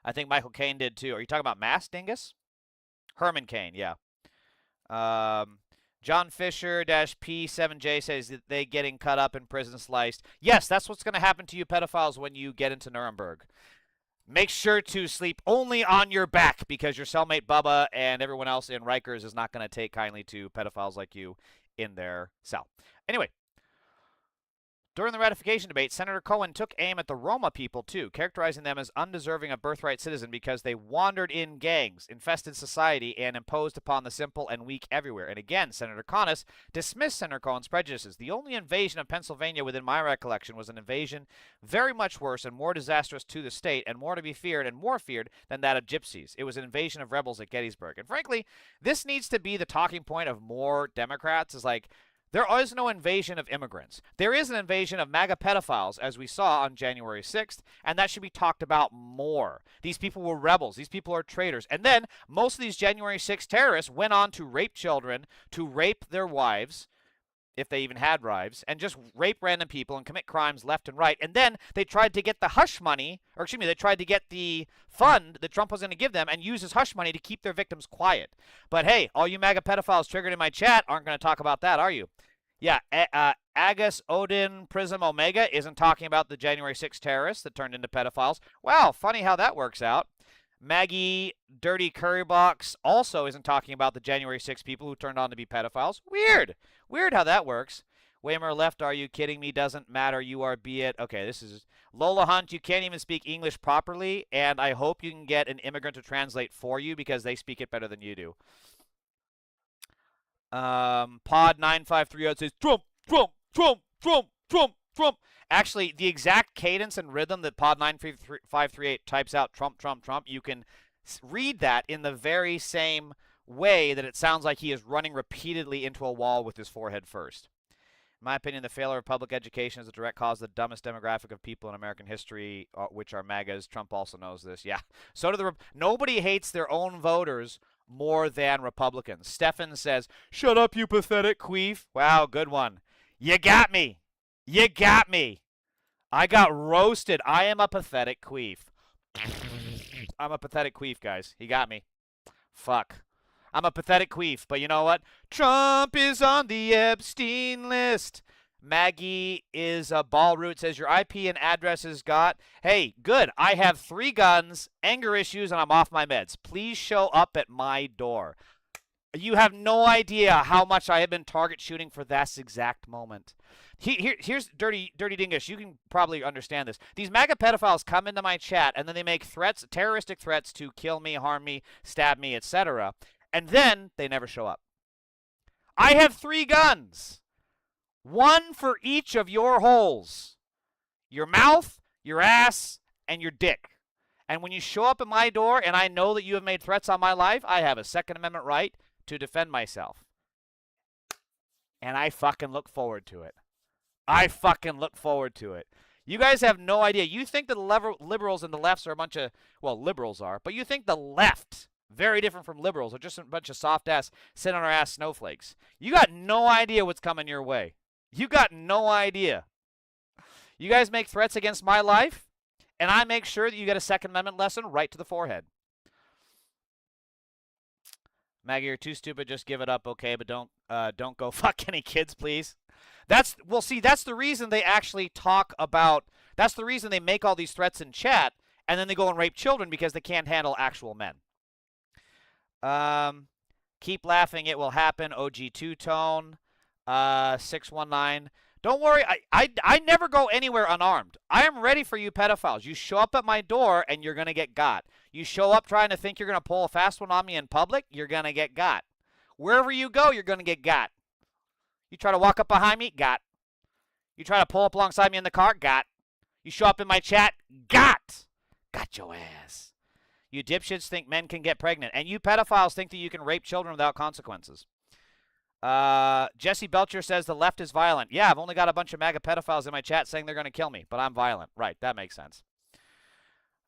I think Michael Caine did, too. Are you talking about Mass Dingus? Herman Cain, yeah. John Fisher-P7J says that they getting cut up in prison sliced. Yes, that's what's going to happen to you pedophiles when you get into Nuremberg. Make sure to sleep only on your back, because your cellmate Bubba and everyone else in Rikers is not going to take kindly to pedophiles like you in their cell. Anyway, during the ratification debate, Senator Cohen took aim at the Roma people, too, characterizing them as undeserving of birthright citizen because they wandered in gangs, infested society, and imposed upon the simple and weak everywhere. And again, Senator Conness dismissed Senator Cohen's prejudices. The only invasion of Pennsylvania within my recollection was an invasion very much worse and more disastrous to the state, and more to be feared and more feared than that of gypsies. It was an invasion of rebels at Gettysburg. And frankly, this needs to be the talking point of more Democrats, is like, there is no invasion of immigrants. There is an invasion of MAGA pedophiles, as we saw on January 6th, and that should be talked about more. These people were rebels. These people are traitors. And then most of these January 6th terrorists went on to rape children, to rape their wives, if they even had wives, and just rape random people and commit crimes left and right. And then they tried to get the hush money, or excuse me, they tried to get the fund that Trump was going to give them and use his hush money to keep their victims quiet. But hey, all you MAGA pedophiles triggered in my chat aren't going to talk about that, are you? Yeah, Agus Odin Prism Omega isn't talking about the January 6th terrorists that turned into pedophiles. Wow, funny how that works out. Maggie Dirty Currybox also isn't talking about the January 6th people who turned on to be pedophiles. Weird. Weird how that works. Waymer left, are you kidding me? Doesn't matter, you are be it. Okay, this is Lola Hunt. You can't even speak English properly, and I hope you can get an immigrant to translate for you because they speak it better than you do. Pod 9538 says Trump, Trump, Trump, Trump, Trump, Trump. Actually, the exact cadence and rhythm that Pod 9538 types out Trump, Trump, Trump, you can read that in the very same way that it sounds like he is running repeatedly into a wall with his forehead first. In my opinion, the failure of public education is a direct cause of the dumbest demographic of people in American history, which are MAGAs. Trump also knows this. Yeah. So do nobody hates their own voters more than Republicans. Stefan says, shut up, you pathetic queef. Wow, good one. You got me. You got me. I got roasted. I am a pathetic queef. I'm a pathetic queef, guys. He got me. Fuck. I'm a pathetic queef, but you know what? Trump is on the Epstein list. Maggie is a ball root, says your IP and address is got. Hey, good. I have 3 guns, anger issues, and I'm off my meds. Please show up at my door. You have no idea how much I have been target shooting for this exact moment. Here's Dirty Dingus. You can probably understand this. These MAGA pedophiles come into my chat, and then they make threats, terroristic threats to kill me, harm me, stab me, etc. And then they never show up. I have 3 guns. 1 for each of your holes. Your mouth, your ass, and your dick. And when you show up at my door and I know that you have made threats on my life, I have a Second Amendment right to defend myself. And I fucking look forward to it. I fucking look forward to it. You guys have no idea. You think that the liberals and the lefts are a bunch of, well, liberals are, but you think the left, very different from liberals, are just a bunch of soft-ass, sit-on-our-ass snowflakes. You got no idea what's coming your way. You got no idea. You guys make threats against my life, and I make sure that you get a Second Amendment lesson right to the forehead. Maggie, you're too stupid. Just give it up, okay? But don't go fuck any kids, please. That's the reason they actually talk about. That's the reason they make all these threats in chat, and then they go and rape children because they can't handle actual men. Keep laughing, it will happen. OG two tone. 619. Don't worry, I never go anywhere unarmed. I am ready for you pedophiles. You show up at my door and you're gonna get got. You show up trying to think you're gonna pull a fast one on me in public, you're gonna get got. Wherever you go, you're gonna get got. You try to walk up behind me, got. You try to pull up alongside me in the car, got. You show up in my chat, got. Got your ass. You dipshits think men can get pregnant, and you pedophiles think that you can rape children without consequences. Jesse Belcher says the left is violent. Yeah, I've only got a bunch of MAGA pedophiles in my chat saying they're going to kill me, but I'm violent. Right, that makes sense.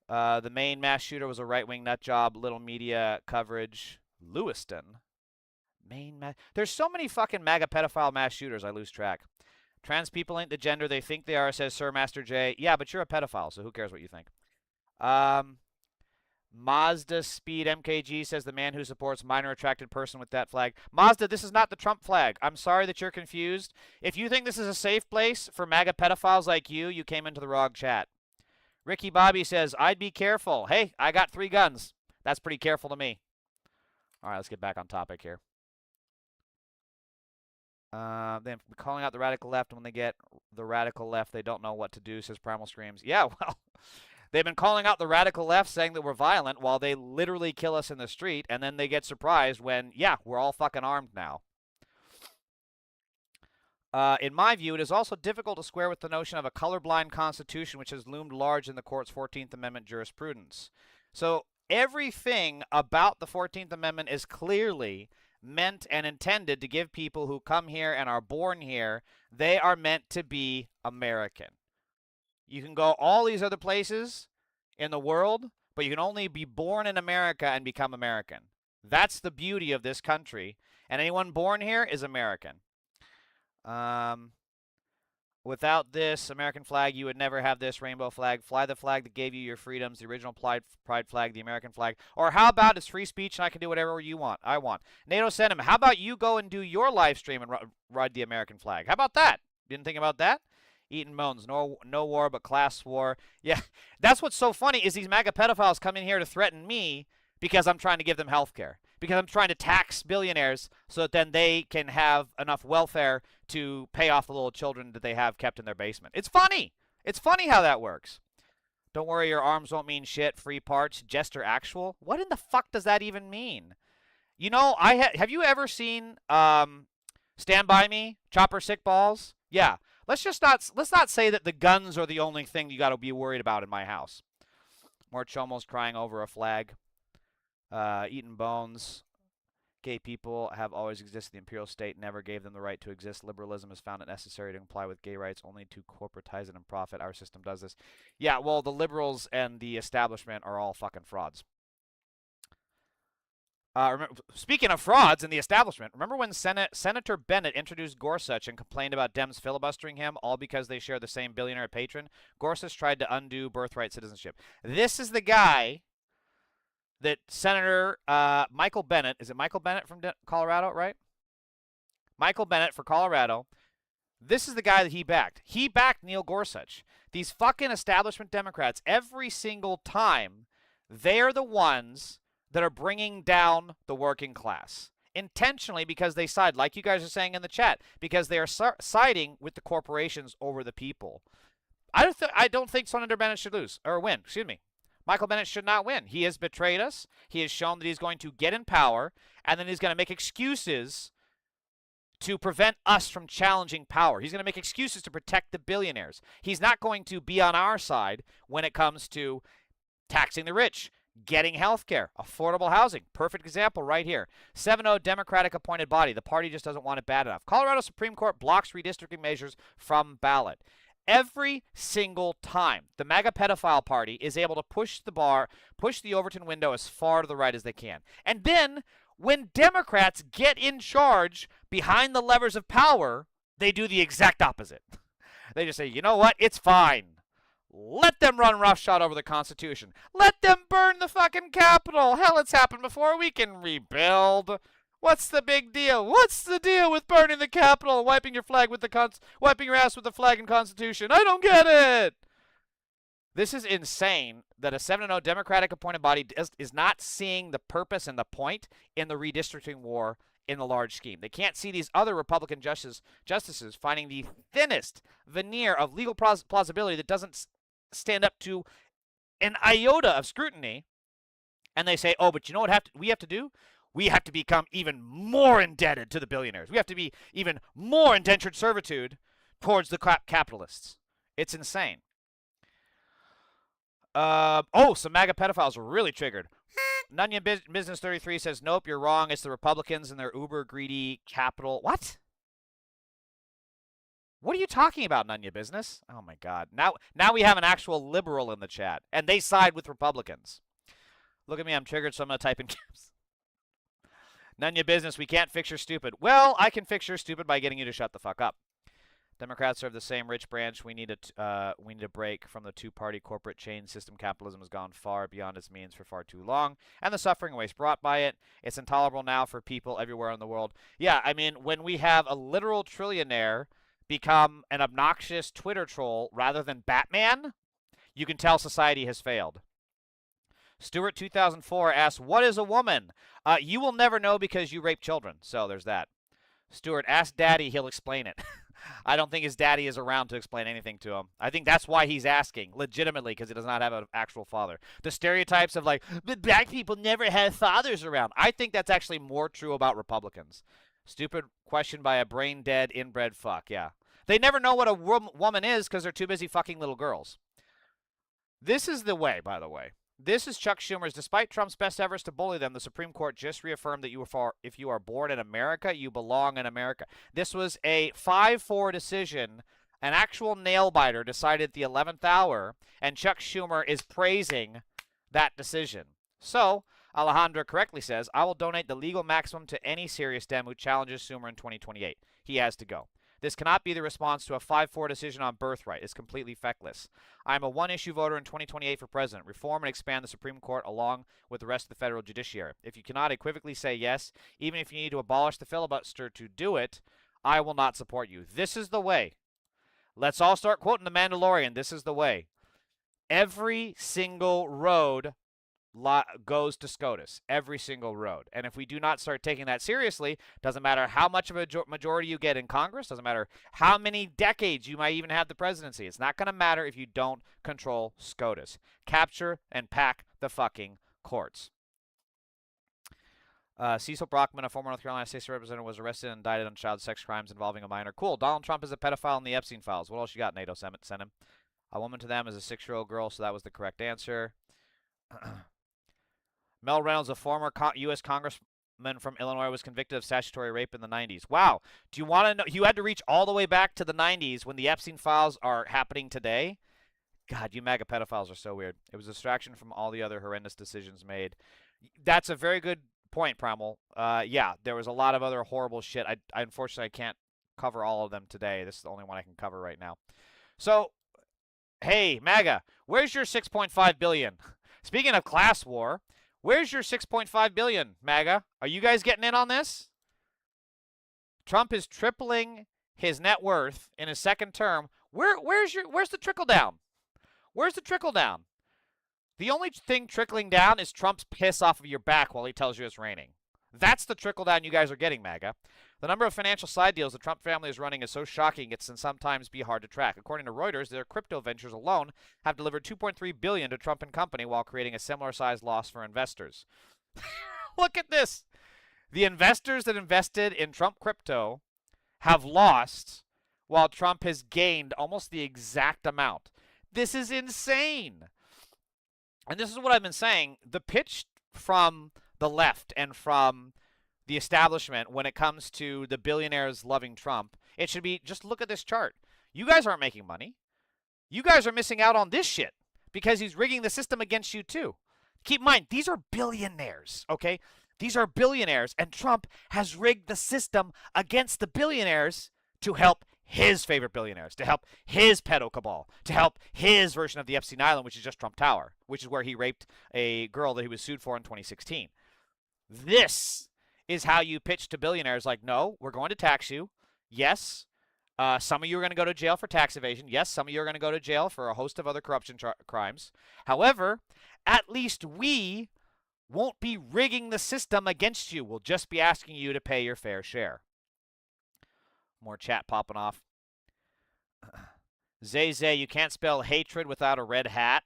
The main mass shooter was a right-wing nut job. Little media coverage. Lewiston. There's so many fucking MAGA pedophile mass shooters, I lose track. Trans people ain't the gender they think they are, says Sir Master J. Yeah, but you're a pedophile, so who cares what you think? Mazda Speed MKG says the man who supports minor attracted person with that flag. Mazda, this is not the Trump flag. I'm sorry that you're confused. If you think this is a safe place for MAGA pedophiles like you came into the wrong chat. Ricky Bobby says, I'd be careful. Hey, I got 3 guns. That's pretty careful to me. All right, let's get back on topic here. Then calling out the radical left. When they get the radical left, they don't know what to do, says Primal Screams. Yeah, well... They've been calling out the radical left, saying that we're violent, while they literally kill us in the street, and then they get surprised when, yeah, we're all fucking armed now. In my view, it is also difficult to square with the notion of a colorblind constitution, which has loomed large in the court's 14th Amendment jurisprudence. So everything about the 14th Amendment is clearly meant and intended to give people who come here and are born here, they are meant to be American. You can go all these other places in the world, but you can only be born in America and become American. That's the beauty of this country. And anyone born here is American. Without this American flag, you would never have this rainbow flag. Fly the flag that gave you your freedoms, the original pride flag, the American flag. Or how about it's free speech and I can do whatever I want. NATO sent him, how about you go and do your live stream and ride the American flag? How about that? Didn't think about that? Eaton moans, no war but class war. Yeah, that's what's so funny is these MAGA pedophiles come in here to threaten me because I'm trying to give them health care. Because I'm trying to tax billionaires so that then they can have enough welfare to pay off the little children that they have kept in their basement. It's funny. It's funny how that works. Don't worry, your arms won't mean shit. Free parts, Jester actual. What in the fuck does that even mean? You know, have you ever seen Stand By Me, Chopper Sick Balls? Yeah. Let's not say that the guns are the only thing you got to be worried about in my house. More chomos crying over a flag. Eating bones. Gay people have always existed. The imperial state never gave them the right to exist. Liberalism has found it necessary to comply with gay rights only to corporatize it and profit. Our system does this. Yeah, well, the liberals and the establishment are all fucking frauds. Speaking of frauds in the establishment, remember when Senator Bennett introduced Gorsuch and complained about Dems filibustering him, all because they share the same billionaire patron? Gorsuch tried to undo birthright citizenship. This is the guy that Senator Michael Bennett, is it Michael Bennett from Colorado, right? Michael Bennett for Colorado. This is the guy that he backed. He backed Neil Gorsuch. These fucking establishment Democrats, every single time, they're the ones that are bringing down the working class. Intentionally, because they side, like you guys are saying in the chat, because they are siding with the corporations over the people. I don't think Senator Bennett should lose, or win, excuse me. Michael Bennett should not win. He has betrayed us. He has shown that he's going to get in power, and then he's going to make excuses to prevent us from challenging power. He's going to make excuses to protect the billionaires. He's not going to be on our side when it comes to taxing the rich, getting health care, affordable housing. Perfect example right here. 7-0 Democratic appointed body. The party just doesn't want it bad enough. Colorado Supreme Court blocks redistricting measures from ballot. Every single time, the MAGA pedophile party is able to push the Overton window as far to the right as they can. And then, when Democrats get in charge behind the levers of power, they do the exact opposite. They just say, you know what? It's fine. Let them run roughshod over the Constitution. Let them burn the fucking Capitol. Hell, it's happened before. We can rebuild. What's the big deal? What's the deal with burning the Capitol and wiping your ass with the flag and Constitution? I don't get it. This is insane that a 7-0 Democratic appointed body is not seeing the purpose and the point in the redistricting war in the large scheme. They can't see these other Republican justices finding the thinnest veneer of legal plausibility that doesn't stand up to an iota of scrutiny. And they say, oh, but you know what we have to do? We have to become even more indebted to the billionaires. We have to be even more indentured servitude towards the capitalists. It's insane. Some MAGA pedophiles are really triggered. Nunyan Business 33 says, nope, you're wrong. It's the Republicans and their uber greedy capital. What? What are you talking about, Nunya Business? Oh, my God. Now we have an actual liberal in the chat, and they side with Republicans. Look at me. I'm triggered, so I'm going to type in caps. Nunya Business, we can't fix your stupid. Well, I can fix your stupid by getting you to shut the fuck up. Democrats serve the same rich branch. We need a break from the two-party corporate chain system. Capitalism has gone far beyond its means for far too long, and the suffering and waste brought by it. It's intolerable now for people everywhere in the world. Yeah, I mean, when we have a literal trillionaire become an obnoxious Twitter troll rather than Batman, you can tell society has failed. Stuart 2004 asks, what is a woman? You will never know because you rape children. So there's that. Stuart, ask Daddy. He'll explain it. I don't think his daddy is around to explain anything to him. I think that's why he's asking, legitimately, because he does not have an actual father. The stereotypes of, like, but black people never have fathers around. I think that's actually more true about Republicans. Stupid question by a brain-dead, inbred fuck, yeah. They never know what a woman is because they're too busy fucking little girls. This is the way, by the way. This is Chuck Schumer's. Despite Trump's best efforts to bully them, the Supreme Court just reaffirmed that if you are born in America, you belong in America. This was a 5-4 decision, an actual nail-biter decided at the 11th hour, and Chuck Schumer is praising that decision. So, Alejandra correctly says, I will donate the legal maximum to any serious Dem who challenges Schumer in 2028. He has to go. This cannot be the response to a 5-4 decision on birthright. It's completely feckless. I am a one-issue voter in 2028 for president. Reform and expand the Supreme Court along with the rest of the federal judiciary. If you cannot equivocally say yes, even if you need to abolish the filibuster to do it, I will not support you. This is the way. Let's all start quoting The Mandalorian. This is the way. Every single road goes to SCOTUS. Every single road. And if we do not start taking that seriously, doesn't matter how much of a majority you get in Congress, doesn't matter how many decades you might even have the presidency. It's not going to matter if you don't control SCOTUS. Capture and pack the fucking courts. Cecil Brockman, a former North Carolina State Representative, was arrested and indicted on child sex crimes involving a minor. Cool. Donald Trump is a pedophile in the Epstein files. What else you got, NATO? Send him. A woman to them is a 6-year-old girl, so that was the correct answer. Mel Reynolds, a former U.S. congressman from Illinois, was convicted of statutory rape in the 90s. Wow. Do you want to know? You had to reach all the way back to the 90s when the Epstein files are happening today? God, you MAGA pedophiles are so weird. It was a distraction from all the other horrendous decisions made. That's a very good point, Primal. Yeah, there was a lot of other horrible shit. I unfortunately I can't cover all of them today. This is the only one I can cover right now. So, hey, MAGA, where's your 6.5 billion? Speaking of class war, where's your 6.5 billion, MAGA? Are you guys getting in on this? Trump is tripling his net worth in his second term. Where's the trickle down? Where's the trickle down? The only thing trickling down is Trump's piss off of your back while he tells you it's raining. That's the trickle down you guys are getting, MAGA. The number of financial side deals the Trump family is running is so shocking it can sometimes be hard to track. According to Reuters, their crypto ventures alone have delivered $2.3 billion to Trump and company while creating a similar-sized loss for investors. Look at this. The investors that invested in Trump crypto have lost while Trump has gained almost the exact amount. This is insane. And this is what I've been saying. The pitch from the left and from the establishment when it comes to the billionaires loving Trump, it should be just look at this chart. You guys aren't making money. You guys are missing out on this shit because he's rigging the system against you too. Keep in mind, these are billionaires, okay? These are billionaires, and Trump has rigged the system against the billionaires to help his favorite billionaires, to help his pedo cabal, to help his version of the Epstein Island, which is just Trump Tower, which is where he raped a girl that he was sued for in 2016. This is how you pitch to billionaires like, no, we're going to tax you. Yes, some of you are going to go to jail for tax evasion. Yes, some of you are going to go to jail for a host of other corruption crimes. However, at least we won't be rigging the system against you. We'll just be asking you to pay your fair share. More chat popping off. Zay Zay, you can't spell hatred without a red hat.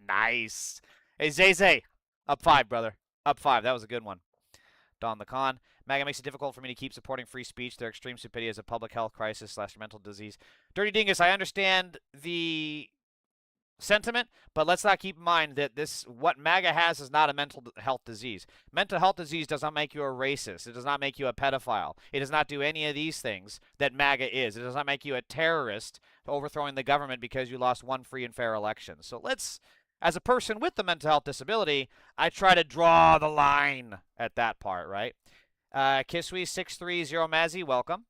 Nice. Hey, Zay Zay, up 5, brother. Up 5. That was a good one. Don the Con. MAGA makes it difficult for me to keep supporting free speech. Their extreme stupidity is a public health crisis / mental disease. Dirty Dingus, I understand the sentiment, but let's not keep in mind that what MAGA has is not a mental health disease. Mental health disease does not make you a racist. It does not make you a pedophile. It does not do any of these things that MAGA is. It does not make you a terrorist overthrowing the government because you lost one free and fair election. So let's, as a person with the mental health disability, I try to draw the line at that part, right? Kiswe630 Mazzy, welcome.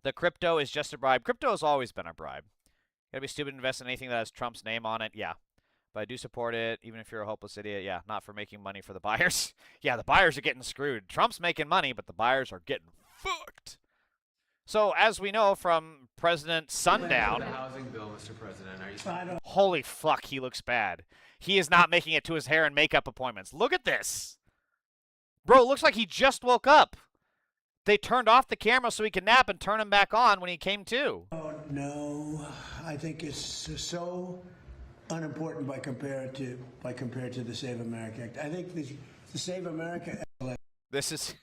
The crypto is just a bribe. Crypto has always been a bribe. Gotta be stupid to invest in anything that has Trump's name on it. Yeah. But I do support it, even if you're a hopeless idiot. Yeah, not for making money for the buyers. Yeah, the buyers are getting screwed. Trump's making money, but the buyers are getting fucked. So, as we know from President Sundown...
The housing bill, Mr. President.
Holy fuck, he looks bad. He is not making it to his hair and makeup appointments. Look at this. Bro, it looks like he just woke up. They turned off the camera so he could nap and turn him back on when he came to.
Oh, no. I think it's so unimportant by compared to the Save America Act. I think the Save America Act.
This is...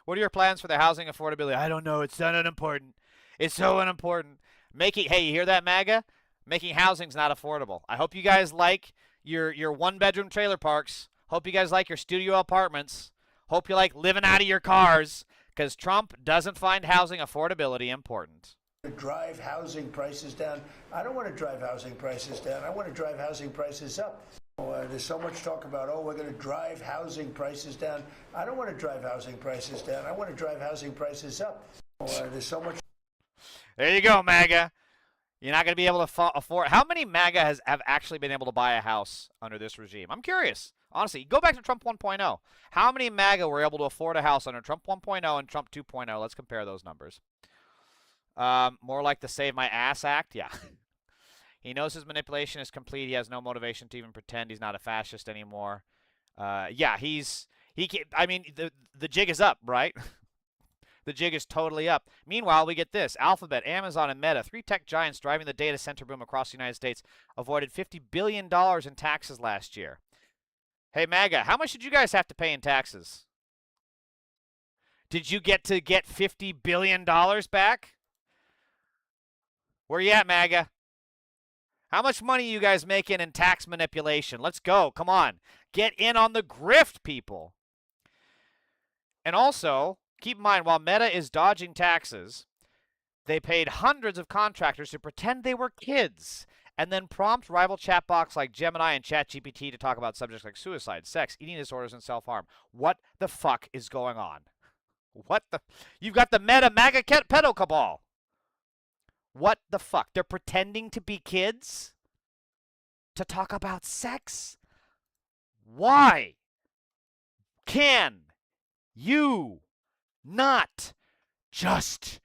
What are your plans for the housing affordability? I don't know. It's so unimportant. It's so unimportant. Hey, you hear that, MAGA? Making housing's not affordable. I hope you guys like your one-bedroom trailer parks. Hope you guys like your studio apartments. Hope you like living out of your cars, because Trump doesn't find housing affordability important.
Drive housing prices down. I don't want to drive housing prices down. I want to drive housing prices up. There's so much talk about, we're going to drive housing prices down. I don't want to drive housing prices down. I want to drive housing prices up. There's so much.
There you go, MAGA. You're not going to be able to afford. How many MAGA have actually been able to buy a house under this regime? I'm curious. Honestly, go back to Trump 1.0. How many MAGA were able to afford a house under Trump 1.0 and Trump 2.0? Let's compare those numbers. More like the Save My Ass Act? Yeah. He knows his manipulation is complete. He has no motivation to even pretend he's not a fascist anymore. Yeah, I mean, the jig is up, right? The jig is totally up. Meanwhile, we get this. Alphabet, Amazon, and Meta, 3 tech giants driving the data center boom across the United States, avoided $50 billion in taxes last year. Hey, MAGA, how much did you guys have to pay in taxes? Did you get $50 billion back? Where you at, MAGA? How much money are you guys making in tax manipulation? Let's go. Come on. Get in on the grift, people. And also, keep in mind, while Meta is dodging taxes, they paid hundreds of contractors to pretend they were kids and then prompt rival chat box like Gemini and ChatGPT to talk about subjects like suicide, sex, eating disorders, and self-harm. What the fuck is going on? What the? You've got the meta MAGA pedo cabal. What the fuck? They're pretending to be kids to talk about sex? Why can you not just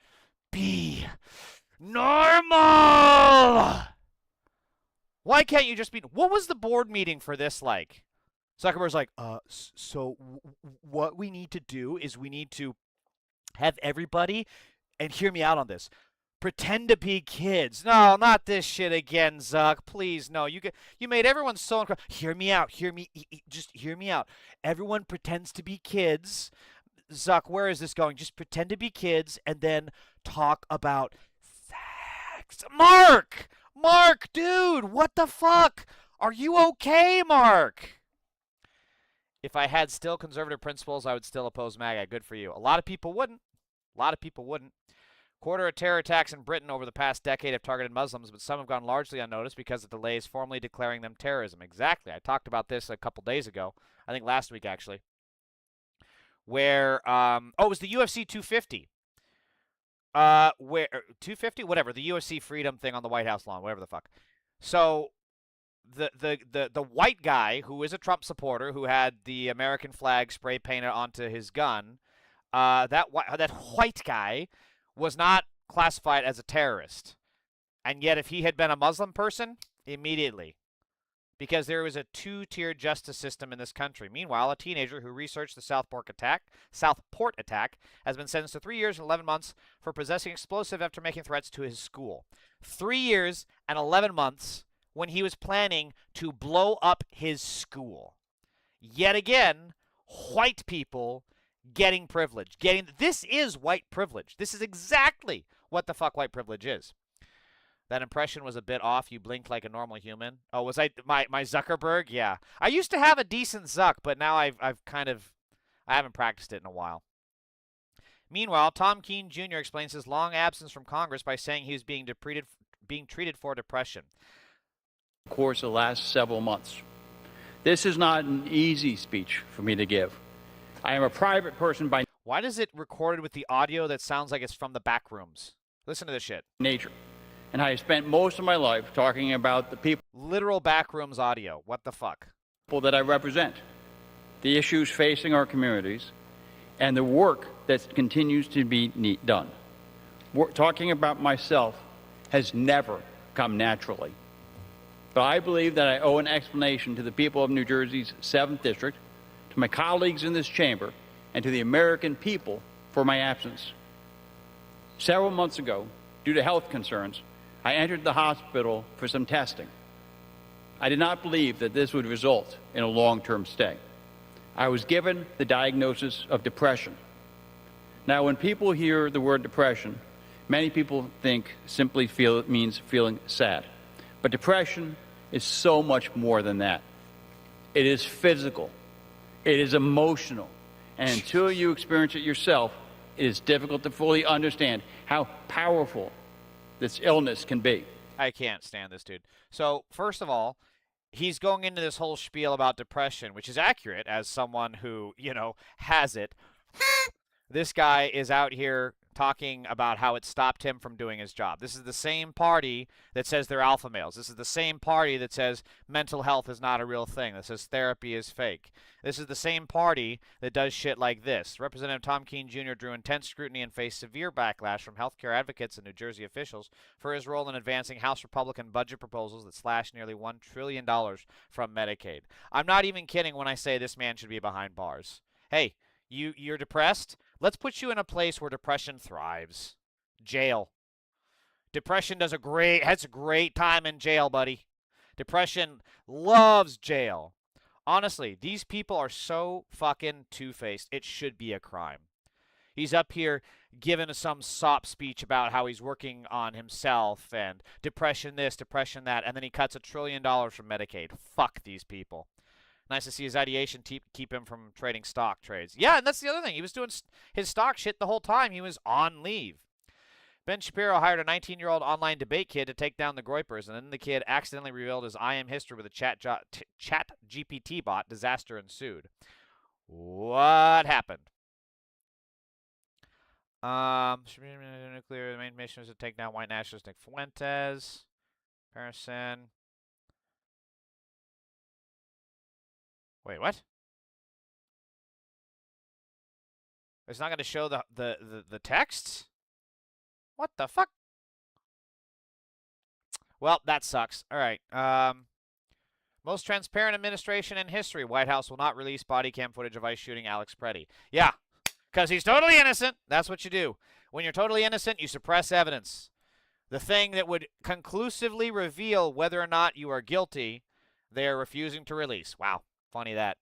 be normal? Why can't you just be... What was the board meeting for this like? Zuckerberg's like, so what we need to do is we need to have everybody, and hear me out on this, pretend to be kids. No, not this shit again, Zuck. Please, no. You made everyone so uncomfortable. Hear me out. Just hear me out. Everyone pretends to be kids. Zuck, where is this going? Just pretend to be kids and then talk about sex. Mark, dude, what the fuck? Are you okay, Mark? If I had still conservative principles, I would still oppose MAGA. Good for you. A lot of people wouldn't. Quarter of terror attacks in Britain over the past decade have targeted Muslims, but some have gone largely unnoticed because of delays formally declaring them terrorism. Exactly. I talked about this a couple days ago. I think last week, actually. Where, it was the UFC 250. Where 250? Whatever. The UFC Freedom thing on the White House lawn. Whatever the fuck. So... The white guy who is a Trump supporter who had the American flag spray painted onto his gun, that white guy was not classified as a terrorist. And yet if he had been a Muslim person, immediately. Because there was a two-tier justice system in this country. Meanwhile, a teenager who researched the Southport attack has been sentenced to 3 years and 11 months for possessing explosive after making threats to his school. 3 years and 11 months when he was planning to blow up his school. Yet again, white people getting privilege. This is white privilege. This is exactly what the fuck white privilege is. That impression was a bit off. You blinked like a normal human. Oh, was I my Zuckerberg? Yeah. I used to have a decent Zuck, but now I haven't practiced it in a while. Meanwhile, Tom Keene Jr. explains his long absence from Congress by saying he was being treated for depression.
Course of the last several months. This is not an easy speech for me to give. I am a private person by
Why does it recorded with the audio that sounds like it's from the back rooms? Listen to this shit.
Nature. And I have spent most of my life talking about the people.
Literal back rooms audio. What the fuck?
People that I represent, the issues facing our communities, and the work that continues to be done. Talking about myself has never come naturally. But I believe that I owe an explanation to the people of New Jersey's 7th District, to my colleagues in this chamber, and to the American people for my absence. Several months ago, due to health concerns, I entered the hospital for some testing. I did not believe that this would result in a long-term stay. I was given the diagnosis of depression. Now, when people hear the word depression, many people think simply it means feeling sad. But depression is so much more than that. It is physical. It is emotional. And until you experience it yourself, it is difficult to fully understand how powerful this illness can be.
I can't stand this dude. So, first of all, he's going into this whole spiel about depression, which is accurate as someone who, has it. This guy is out here talking about how it stopped him from doing his job. This is the same party that says they're alpha males. This is the same party that says mental health is not a real thing, that says therapy is fake. This is the same party that does shit like this. Representative Tom Keene Jr. drew intense scrutiny and faced severe backlash from healthcare advocates and New Jersey officials for his role in advancing House Republican budget proposals that slashed nearly $1 trillion from Medicaid. I'm not even kidding when I say this man should be behind bars. Hey, you're depressed? Let's put you in a place where depression thrives. Jail. Depression has a great time in jail, buddy. Depression loves jail. Honestly, these people are so fucking two-faced. It should be a crime. He's up here giving some sop speech about how he's working on himself and depression this, depression that, and then he cuts $1 trillion from Medicaid. Fuck these people. Nice to see his ideation keep him from trading stock trades. Yeah, and that's the other thing. He was doing his stock shit the whole time he was on leave. Ben Shapiro hired a 19-year-old online debate kid to take down the Groypers, and then the kid accidentally revealed his IM history with a chat GPT bot. Disaster ensued. What happened? Nuclear. The main mission was to take down white nationalist Nick Fuentes. Harrison. Wait, what? It's not going to show the text? What the fuck? Well, that sucks. All right. Most transparent administration in history. White House will not release body cam footage of ICE shooting Alex Preddy. Yeah, because he's totally innocent. That's what you do. When you're totally innocent, you suppress evidence. The thing that would conclusively reveal whether or not you are guilty, they are refusing to release. Wow, funny that.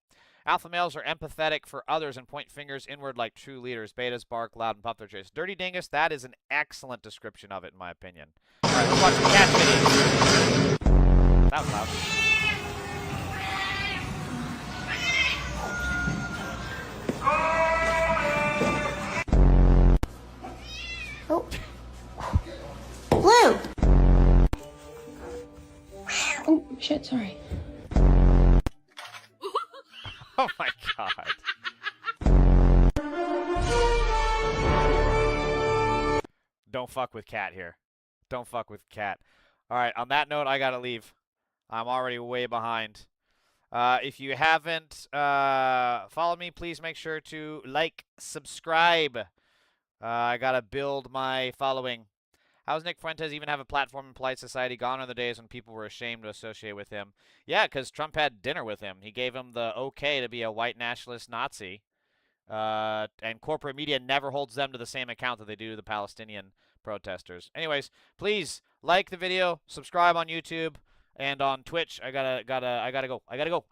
Alpha males are empathetic for others and point fingers inward like true leaders. Betas bark loud and puff their chest. Dirty dingus, that is an excellent description of it, in my opinion. All right, let's watch some cat videos. That was loud.
Oh. Blue! Oh, shit, sorry.
Oh my god. Don't fuck with Cat here. Don't fuck with Cat. All right, on that note, I gotta leave. I'm already way behind. If you haven't followed me, please make sure to like, subscribe. I gotta build my following. How does Nick Fuentes even have a platform in polite society? Gone are the days when people were ashamed to associate with him. Yeah, because Trump had dinner with him. He gave him the okay to be a white nationalist Nazi. And corporate media never holds them to the same account that they do the Palestinian protesters. Anyways, please like the video, subscribe on YouTube and on Twitch. I gotta go.